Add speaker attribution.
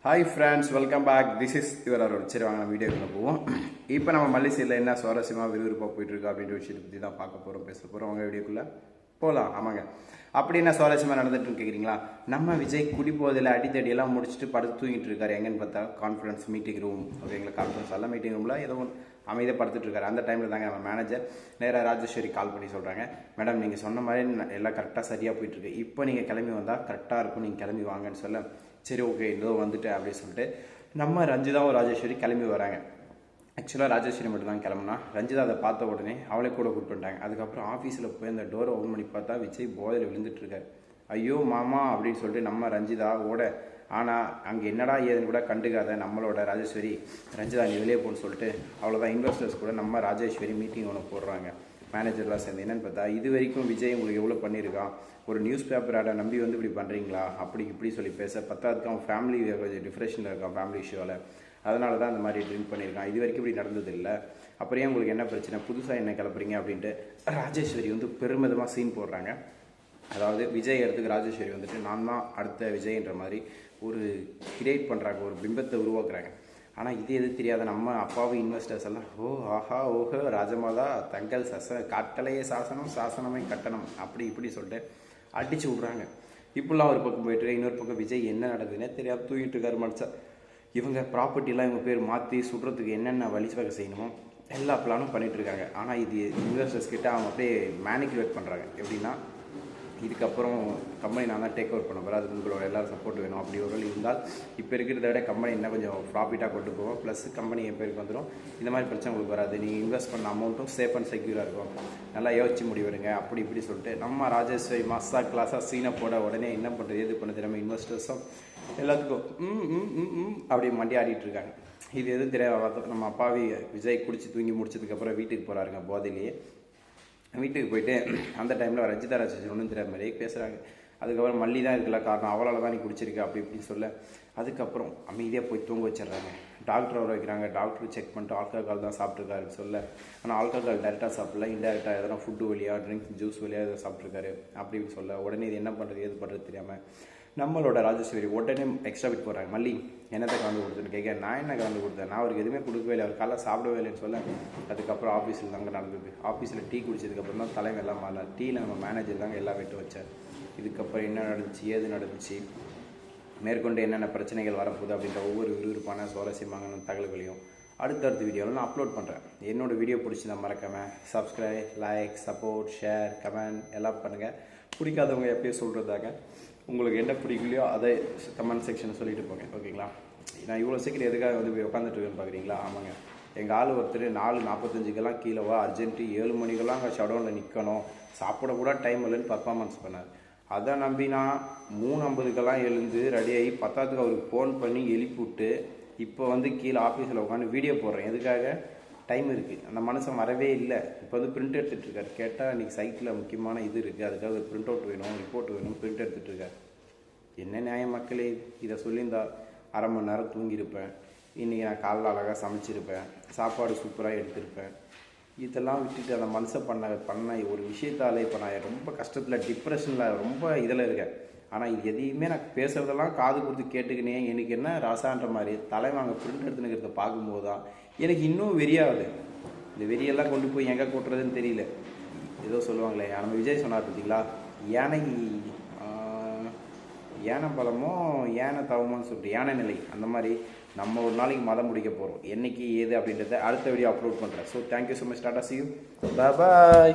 Speaker 1: Hi friends, welcome back. This is your Arul. சரி, வாங்க நம்ம வீடியோக்குள்ள போவோம். இப்போ நம்ம மல்லிசையில் என்ன சுவாரஸ்யமாக விறுவிறுப்பாக போயிட்டுருக்கு அப்படின்ற விஷயத்தை பற்றி தான் பார்க்க போகிறோம், பேச போகிறோம். அவங்க வீடியோக்குள்ளே போகலாம். ஆமாங்க, அப்படி என்ன சுவாரஸ்யமாக நடந்துட்டுன்னு கேட்குறீங்களா? நம்ம விஜய் குடிப்போதில் அடித்தடியெல்லாம் முடிச்சுட்டு படுத்து தூங்கிட்டு இருக்காரு. எங்கன்னு பார்த்தா கான்ஃபரன்ஸ் மீட்டிங் ரூம். ஓகேங்களா, கான்ஃபரன்ஸ் எல்லாம் மீட்டிங் ரூமில் ஏதோ அமைதியாக படுத்துட்டு இருக்காரு. அந்த டைமில் தாங்க நம்ம மேனேஜர் நேராக ராஜேஸ்வரி கால் பண்ணி சொல்கிறாங்க, மேடம் நீங்கள் சொன்ன மாதிரி எல்லாம் கரெக்டாக சரியாக போயிட்டுருக்கு. இப்போ நீங்கள் கிளம்பி வந்தால் கரெக்டாக இருக்கும், நீங்கள் கிளம்பி வாங்கன்னு சொல்ல, சரி ஓகே இதோ வந்துட்டேன் அப்படின்னு சொல்லிட்டு நம்ம ரஞ்சிதாவும் ராஜேஸ்வரி கிளம்பி வராங்க. ஆக்சுவலாக ராஜேஸ்வரி மட்டும் தான் கிளம்புனா, ரஞ்சிதா அதை பார்த்த உடனே அவளை கூட கூப்பிட்டு வந்துட்டாங்க. அதுக்கப்புறம் ஆஃபீஸில் போய் அந்த டோரை ஓப்பன் பண்ணி பார்த்தா விஜய் போதையில் விழுந்துட்டு இருக்காரு. ஐயோ மாமா அப்படின்னு சொல்லிட்டு நம்ம ரஞ்சிதா ஓட, ஆனால் அங்கே என்னடா ஏதுன்னு கூட கண்டுக்காத நம்மளோட ராஜேஸ்வரி, ரஞ்சிதா நீ வெளியே போன்னு சொல்லிட்டு அவ்வளோதான். இன்வெஸ்டர்ஸ் கூட நம்ம ராஜேஸ்வரி மீட்டிங் ஒன்று போடுறாங்க மேனேஜர்லாம் சேர்ந்து. என்னென்னு பார்த்தா, இது வரைக்கும் விஜய் உங்களுக்கு எவ்வளோ பண்ணியிருக்கான், ஒரு நியூஸ் பேப்பர் ஆடை நம்பி வந்து இப்படி பண்ணுறீங்களா அப்படி இப்படி சொல்லி பேச, பத்தாவதுக்கு அவன் ஃபேமிலி கொஞ்சம் டிப்ரெஷனில் இருக்கான், ஃபேமிலி இஷ்யூவில், அதனால தான் அந்த மாதிரி ட்ரிங்க் பண்ணியிருக்கான். இது வரைக்கும் இப்படி நடந்தது இல்லை, அப்புறம் ஏன் உங்களுக்கு என்ன பிரச்சனை, புதுசாக என்ன கிளப்புறீங்க அப்படின்ட்டு ராஜேஸ்வரி வந்து பெருமிதமாக சீன் போடுறாங்க. அதாவது விஜய் இடத்துக்கு ராஜேஸ்வரி வந்துட்டு நான் தான் அடுத்த விஜய்ன்ற மாதிரி ஒரு கிரியேட் பண்ணுறாங்க, ஒரு பிம்பத்தை உருவாக்குறாங்க. ஆனால் இது எது தெரியாத நம்ம அப்பாவி இன்வெஸ்டர்ஸ் எல்லாம் ஓ ஆஹா ஓஹோ ராஜமாதா தங்கள் கட்டளையே சாசனம் சாசனமே கட்டணம் அப்படி இப்படி சொல்லிட்டு அடிச்சு விட்றாங்க. இப்படிலாம் ஒரு பக்கம் போயிட்டு இன்னொரு பக்கம் விஜய் என்ன நடக்குதுன்னே தெரியாது தூங்கிட்டு இருக்காரு மனுஷா. இவங்க ப்ராப்பர்ட்டிலாம் இவங்க பேர் மாற்றி சுடுறதுக்கு என்னென்ன வழி வகை செய்யணுமோ எல்லா பிளானும் பண்ணிகிட்டு இருக்காங்க. ஆனால் இது இன்வெஸ்டர்ஸ் கிட்ட அவங்க அப்படியே மேனிகுலேட் பண்ணுறாங்க. எப்படின்னா, இதுக்கப்புறம் கம்பெனி நான் தான் டேக் ஓவர் பண்ண போகிறேன், அதுக்கு உங்களோட எல்லோரும் சப்போர்ட் வேணும். அப்படி ஒரு இருந்தால் இப்போ இருக்கிறத விட கம்பெனி இன்னும் கொஞ்சம் ப்ராஃபிட்டாக கொண்டு போவோம், ப்ளஸ் கம்பெனி என் பேருக்கு வந்துடும். இந்த மாதிரி பிரச்சனை உங்களுக்கு வராது, நீங்கள் இன்வெஸ்ட் பண்ண அமௌண்ட்டும் சேஃப் அண்ட் செக்யூராக இருக்கும், நல்லா யோசிச்சு முடிவெடுங்க அப்படி இப்படி சொல்லிட்டு நம்ம ராஜேஸ்வரி மாசா கிளாஸாக சீனை போட உடனே என்ன பண்ணுறது எது பண்ணுறது நம்ம இன்வெஸ்டர்ஸும் எல்லாத்துக்கும் அப்படி மண்டி ஆடிட்டு இருக்காங்க. இது எதுவும் தெரியாது. நம்ம அப்பாவி விஜய் குடிச்சு தூங்கி முடிச்சதுக்கப்புறம் வீட்டுக்கு போகிறாருங்க போதையிலேயே. வீட்டுக்கு போயிட்டு அந்த டைமில் ரஞ்சிதா ராஜேஸ்வரி ஒன்றும் தெரியாத மாதிரியே பேசுகிறாங்க. அதுக்கப்புறம் மல்லி தான் இருக்குல்ல காரணம், அவளால் தான் நீ குடிச்சிருக்க அப்படி இப்படின்னு சொல்ல, அதுக்கப்புறம் அமைதியாக போய் தூங்க வச்சிடுறாங்க. டாக்டர் வர வைக்கிறாங்க. டாக்டர் செக் பண்ணிட்டு ஆல்கஹால் தான் சாப்பிட்ருக்காருன்னு சொல்ல, ஆனால் ஆல்கஹால் டேரெக்டாக சாப்பிடல, இன்டெரக்டாக எதனா ஃபுட்டு வழியாக ட்ரிங்க்ஸ் ஜூஸ் வழியாக எதாவது சாப்பிட்ருக்காரு அப்படின்னு சொல்ல, உடனே இது என்ன பண்ணுறது எது பண்ணுறது தெரியாமல் நம்மளோட ராஜேஸ்வரி உடனே எக்ஸ்ட்ரா பிட் போடுறாங்க. மல்லி என்னத்தை கலந்து கொடுத்துன்னு கேட்க, நான் என்ன கலந்து கொடுத்தேன், நான் அவருக்கு எதுவுமே கொடுக்கவே இல்லை, அவர் காலைல சாப்பிடவே இல்லைன்னு சொல்ல, அதுக்கப்புறம் ஆஃபீஸில் தாங்க நடந்தது. ஆஃபீஸில் டீ குடிச்சதுக்கப்புறம் தான் தலைமை எல்லாம் மாறல. டீயில் நம்ம மேனேஜர் தாங்க எல்லாம் வெட்டு வச்சார். இதுக்கப்புறம் என்ன நடந்துச்சு ஏது நடந்துச்சு, மேற்கொண்டு என்னென்ன பிரச்சனைகள் வரப்போகுது அப்படின்ற ஒவ்வொரு விறுவிறுப்பான சுவாரஸ்யமான தகவல்களையும் அடுத்தடுத்த வீடியோவில் நான் அப்லோட் பண்ணுறேன். என்னோடய வீடியோ பிடிச்சிருந்தா மறக்காமல் subscribe, like, support, share, comment எல்லாம் பண்ணுங்கள். பிடிக்காதவங்க எப்பயும் சொல்கிறதாங்க, உங்களுக்கு என்ன பிடிக்கலையோ அதை கமெண்ட் செக்ஷனை சொல்லிட்டு போங்க. ஓகேங்களா, நான் இவ்வளோ சீக்கிரம் எதுக்காக வந்து போய் உட்காந்துட்டு இருக்கேன்னு பார்க்குறீங்களா? ஆமாங்க, எங்கள் ஆள் ஒருத்தர் 4:45 கீழே அர்ஜென்ட்டு 7 மணிக்கெல்லாம் அங்கே ஷடவுனில் நிற்கணும், சாப்பிட கூட டைம் இல்லைன்னு பர்ஃபார்மன்ஸ் பண்ணார். அதை நம்பி நான் 3:50 எழுந்து ரெடியாகி பத்தாத்துக்கு அவருக்கு ஃபோன் பண்ணி எழுப்பி விட்டு இப்போ வந்து கீழே ஆஃபீஸில் உட்காந்து வீடியோ போடுறேன். எதுக்காக? டைம் இருக்குது. அந்த மனுஷன் வரவே இல்லை. இப்போ வந்து பிரிண்ட் எடுத்துகிட்ருக்காரு. கேட்டால் இன்றைக்கி சைட்டில் முக்கியமான இது இருக்குது, அதுக்காக ஒரு பிரிண்ட் அவுட் வேணும், ரிப்போர்ட் வேணும், பிரிண்ட் எடுத்துகிட்ருக்காரு. என்ன நியாயம் மக்களே? இதை சொல்லியிருந்தா அரை மணி நேரம் தூங்கியிருப்பேன், இன்றைக்கி நான் காலைல அழகாக சமைச்சிருப்பேன், சாப்பாடு சூப்பராக எடுத்திருப்பேன். இதெல்லாம் விட்டுட்டு அந்த மனுஷன் பண்ண ஒரு விஷயத்தால் இப்போ நான் ரொம்ப கஷ்டத்தில் டிப்ரெஷனில் ரொம்ப இதில் இருக்கேன். ஆனால் இது எதையுமே நான் பேசுகிறதெல்லாம் காது கொடுத்து கேட்டுக்கினே எனக்கு என்ன ராசான்ற மாதிரி தலைவாங்க பிரிண்ட் எடுத்துனுக்கிறத பார்க்கும்போது தான் எனக்கு இன்னும் வெறியாகுது. இந்த வெறியெல்லாம் கொண்டு போய் எங்கே கூட்டுறதுன்னு தெரியல. ஏதோ சொல்லுவாங்களே, நம்ம விஜய் சொன்னார் பார்த்தீங்களா, யானை பலமோ யானை தவமோன்னு சொல்லிட்டு யானை நிலை, அந்த மாதிரி நம்ம ஒரு நாளைக்கு மதம் முடிக்க போகிறோம். என்னைக்கு ஏது அப்படின்றத அடுத்த வீடியோ அப்லோட் பண்ணுறேன். So thank you so much. Tata, see you, bye bye.